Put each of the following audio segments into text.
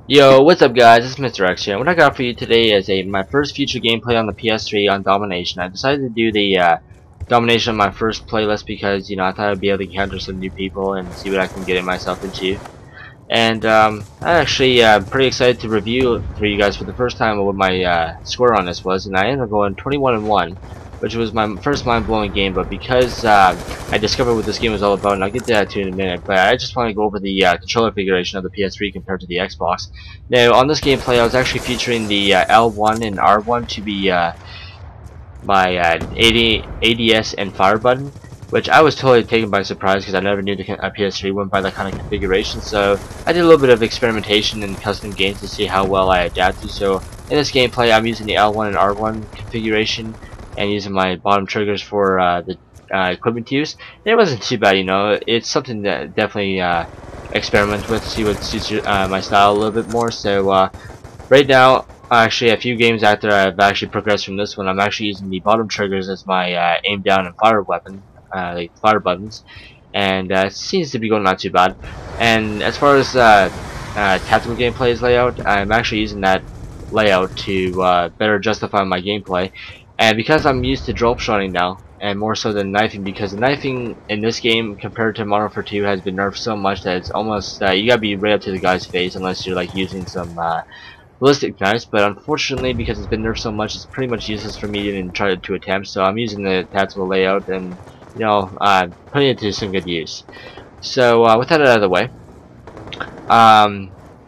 Yo, what's up guys, it's Mr. X here, and what I got for you today is my first feature gameplay on the PS3 on Domination. I decided to do the Domination on my first playlist because, I thought I'd be able to encounter some new people and see what I can get myself into. And I actually pretty excited to review for you guys for the first time what my score on this was, and I ended up going 21-1, which was my first mind-blowing game. But because I discovered what this game was all about, and I'll get to that too in a minute, but I just want to go over the controller configuration of the PS3 compared to the Xbox. Now, on this gameplay, I was actually featuring the L1 and R1 to be my ADS and fire button, which I was totally taken by surprise because I never knew the PS3 went by that kind of configuration. So I did a little bit of experimentation in custom games to see how well I adapted. So in this gameplay, I'm using the L1 and R1 configuration and using my bottom triggers for the equipment use. And it wasn't too bad, It's something that definitely experiment with, see what suits my style a little bit more. So right now, actually a few games after I've actually progressed from this one, I'm actually using the bottom triggers as my aim down and fire weapon, like fire buttons, and it seems to be going not too bad. And as far as tactical gameplay's layout, I'm actually using that layout to better justify my gameplay. And because I'm used to drop shotting now, and more so than knifing, because the knifing in this game compared to Modern Warfare 2 has been nerfed so much that it's almost you gotta be right up to the guy's face unless you're like using some ballistic knives. But unfortunately, because it's been nerfed so much, it's pretty much useless for me to even try to attempt. So I'm using the tactical layout and putting it to some good use. So with that out of the way,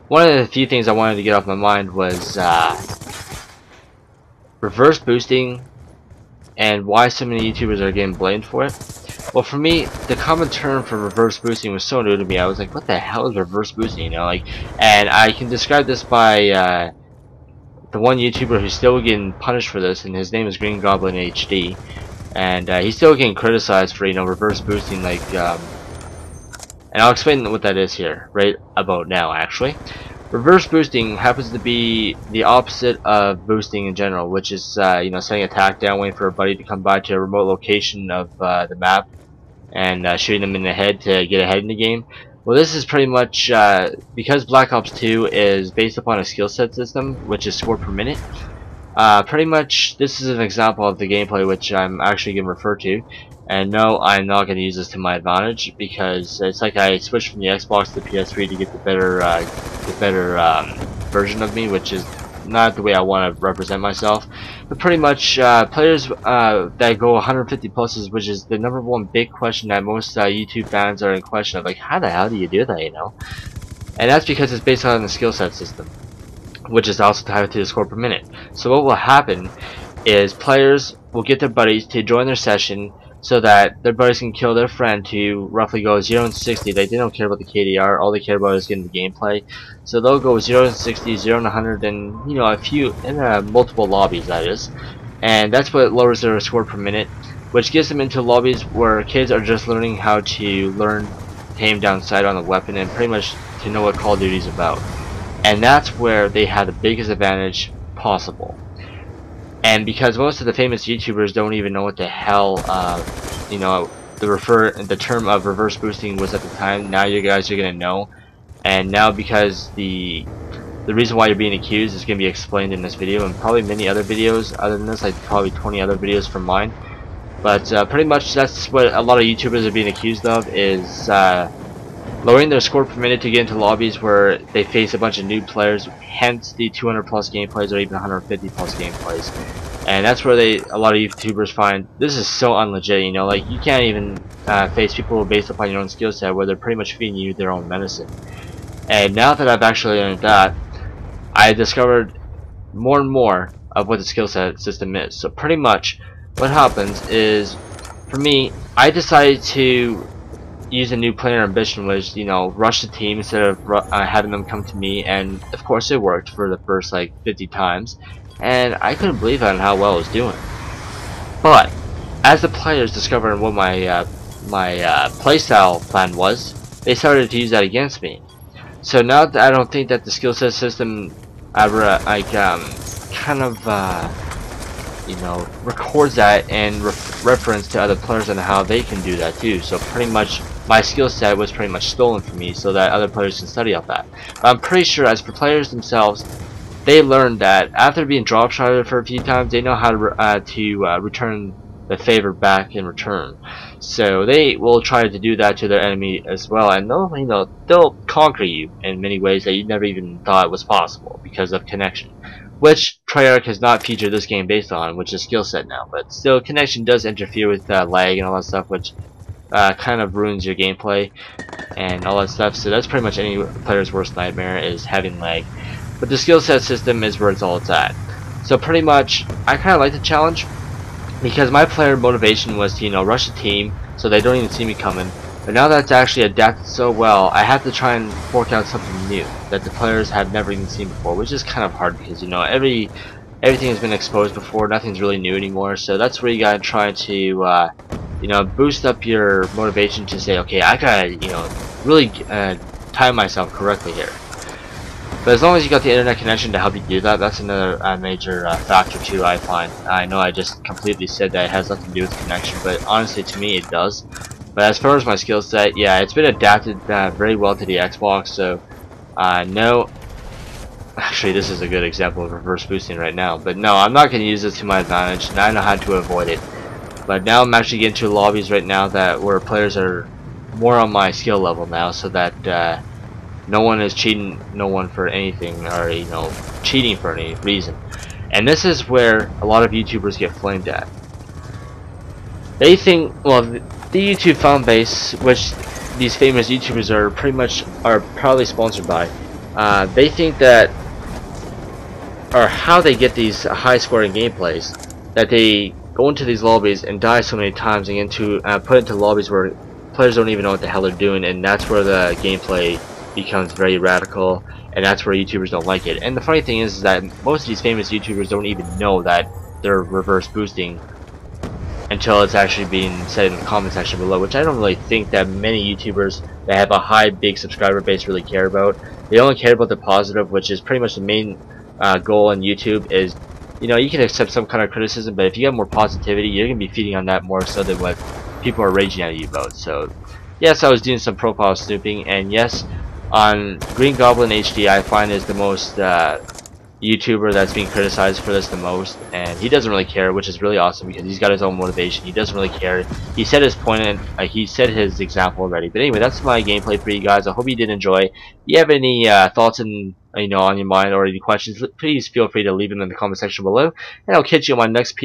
one of the few things I wanted to get off my mind was reverse boosting and why so many YouTubers are getting blamed for it. Well, for me, the common term for reverse boosting was so new to me. I was like, what the hell is reverse boosting, and I can describe this by the one YouTuber who's still getting punished for this, and his name is Green Goblin HD, and he's still getting criticized for, reverse boosting, and I'll explain what that is here, right about now, actually. Reverse boosting happens to be the opposite of boosting in general, which is, setting attack down, waiting for a buddy to come by to a remote location of the map, and shooting them in the head to get ahead in the game. Well, this is pretty much, because Black Ops 2 is based upon a skill set system, which is score per minute. Pretty much, this is an example of the gameplay which I'm actually going to refer to. And no, I'm not going to use this to my advantage, because it's like I switched from the Xbox to the PS3 to get the better version of me, which is not the way I want to represent myself. But pretty much, players that go 150 pluses, which is the #1 big question that most YouTube fans are in question of, like, how the hell do you do that, And that's because it's based on the skill set system, which is also tied to the score per minute. So what will happen is players will get their buddies to join their session so that their buddies can kill their friend to roughly go 0 and 60. They don't care about the KDR, all they care about is getting the gameplay. So they'll go 0 and 60, 0 and 100, and a few in multiple lobbies, that is. And that's what lowers their score per minute, which gets them into lobbies where kids are just learning how to learn to aim down sight on the weapon and pretty much to know what Call of Duty is about. And that's where they have the biggest advantage possible. And because most of the famous YouTubers don't even know what the hell, the term of reverse boosting was at the time, now you guys are gonna know. And now, because the reason why you're being accused is gonna be explained in this video, and probably many other videos other than this, like probably 20 other videos from mine. But pretty much that's what a lot of YouTubers are being accused of, is lowering their score per minute to get into lobbies where they face a bunch of new players, hence the 200 plus gameplays or even 150 plus gameplays. And that's where a lot of YouTubers find this is so unlegit, like you can't even face people based upon your own skill set, where they're pretty much feeding you their own medicine. And now that I've actually learned that, I discovered more and more of what the skill set system is. So pretty much what happens is, for me, I decided to use a new player ambition, which rush the team instead of having them come to me, and of course it worked for the first like 50 times, and I couldn't believe it on how well it was doing. But as the players discovered what my playstyle plan was, they started to use that against me. So now that I don't think that the skill set system records that and reference to other players and how they can do that too. So pretty much my skill set was pretty much stolen from me so that other players can study off that. But I'm pretty sure as for players themselves, they learned that after being drop shotted for a few times, they know how to return the favor back in return. So they will try to do that to their enemy as well, and they'll conquer you in many ways that you never even thought was possible because of connection, which Treyarch has not featured this game based on, which is skill set now. But still, connection does interfere with lag and all that stuff, which kind of ruins your gameplay and all that stuff. So that's pretty much any player's worst nightmare, is having lag. But the skill set system is where it's at. So pretty much, I kind of like the challenge because my player motivation was to rush the team so they don't even see me coming. But now that's actually adapted so well, I have to try and fork out something new that the players have never even seen before, which is kind of hard because everything has been exposed before, nothing's really new anymore. So that's where you gotta try to boost up your motivation to say, okay, I gotta really time myself correctly here. But as long as you got the internet connection to help you do that, that's another major factor too, I find. I know I just completely said that it has nothing to do with connection, but honestly to me it does. But as far as my skill set, yeah, it's been adapted very well to the Xbox, so no. Actually, this is a good example of reverse boosting right now, but no, I'm not going to use this to my advantage, and I know how to avoid it. But now I'm actually getting to lobbies right now where players are more on my skill level now, so that no one is cheating no one for anything, or cheating for any reason. And this is where a lot of YouTubers get flamed at. They think, well, the YouTube fan base, which these famous YouTubers are proudly sponsored by, they think that, or how they get these high scoring gameplays, that they go into these lobbies and die so many times and put into lobbies where players don't even know what the hell they're doing, and that's where the gameplay becomes very radical, and that's where YouTubers don't like it. And the funny thing is that most of these famous YouTubers don't even know that they're reverse boosting until it's actually being said in the comment section below, which I don't really think that many YouTubers that have a big subscriber base really care about. They only care about the positive, which is pretty much the main goal on YouTube. Is you can accept some kind of criticism, but if you have more positivity, you're gonna be feeding on that more so than what people are raging at you about. So yes, I was doing some profile snooping, and yes, on Green Goblin HD, I find is the most YouTuber that's being criticized for this the most, and he doesn't really care, which is really awesome because he's got his own motivation. He doesn't really care. He said his point, and he said his example already. But anyway, that's my gameplay for you guys. I hope you did enjoy. If you have any thoughts on your mind or any questions, please feel free to leave them in the comment section below, and I'll catch you on my next PS3